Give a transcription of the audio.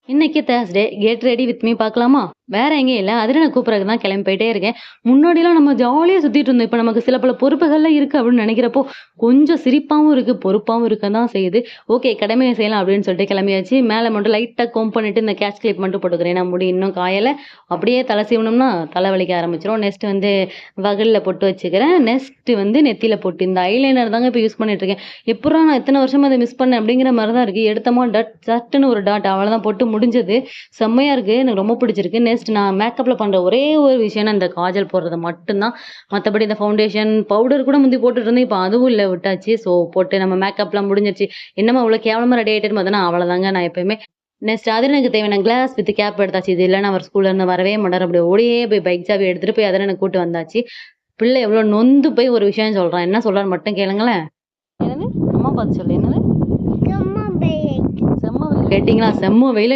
இன்னைக்கு Thursday get ready with me பார்க்கலாமா? வேற எங்கேயும் இல்ல. அதிரன கூப்பிடறதுக்கு தான் கிளம்பி போயிட்டே இருக்கேன். முன்னாடிலாம் நம்ம ஜாலியா சுத்திட்டு இருந்தோம். இப்ப நமக்கு சில பல பொறுப்புகள்லாம் இருக்கு அப்படின்னு நினைக்கிறப்போ, கொஞ்சம் சிரிப்பாவும் இருக்கு, பொறுப்பாவும் இருக்க தான் செய்யுது. ஓகே கடமைய செய்யலாம் அப்படின்னு சொல்லிட்டு கிளம்பியாச்சு. மேல மட்டும் லைட்டா கோம்ப் பண்ணிட்டு இந்த கேட்ச் கிளிப் மட்டும் போட்டுக்கிறேன். ஏன்னா முடி இன்னும் காயல. அப்படியே தலை சீவுனோம்னா தலை வலிக்க ஆரம்பிச்சுரும். நெக்ஸ்ட் வந்து வகுல்ல பொட்டு வச்சுக்கிறேன். நெக்ஸ்ட் வந்து நெத்தியில பொட்டு. இந்த ஐலைனர் தாங்க இப்ப யூஸ் பண்ணிட்டு இருக்கேன். எப்புட்றா நான் இத்தன வருஷமா அத மிஸ் பண்ணேன் அப்படிங்கிற மாரி தான் இருக்கு. எடுத்தோமா சட்டுன்னு ஒரு டாட் அவ்வளோதான் போட்டு முடிஞ்சது. செம்மையா இருக்கு. எனக்கு ரொம்ப பிடிச்சிருக்கு. நெக்ஸ்ட் நான் மேக்கப்ல பண்ற ஒரே ஒரு விஷயம்னா, இந்த காஜல் போடுறது மட்டும் தான். மத்தபடி இந்த ஃபவுண்டேஷன், பவுடர் கூட முந்தி போட்டுட்டு இருந்தேன். இப்ப அதுவும் இல்ல விட்டாச்சு. ஸோ போட்டு நம்ம மேக்கப்லாம் முடிஞ்சிருச்சு. என்னம்மா இவ்ளோ கேவலமா ரெடி ஆயிட்டேன்னு பார்த்தீங்கன்னா, அவ்வளோதாங்க நான் எப்பயுமே. நெக்ஸ்ட் அதிரனுக்கு தேவையான கிளாஸ் வித் கேப் எடுத்தாச்சு. இது இல்லன்னா அவர் ஸ்கூல்ல இருந்து வரவே மாட்டாரு. அப்படியே ஓடியே போய் பைக் சாவி எடுத்துட்டு போய் அதிரன கூட்டு வந்தாச்சு. பிள்ளை எவ்வளோ நொந்து போய் ஒரு விஷயம் சொல்றான். என்ன சொல்றான்னு மட்டும் கேளுங்களேன். என்னது? அம்மா பார்த்து சொல்லு. என்னது? செம்ம வெயில். கேட்டீங்களா? செம்ம வெயில்.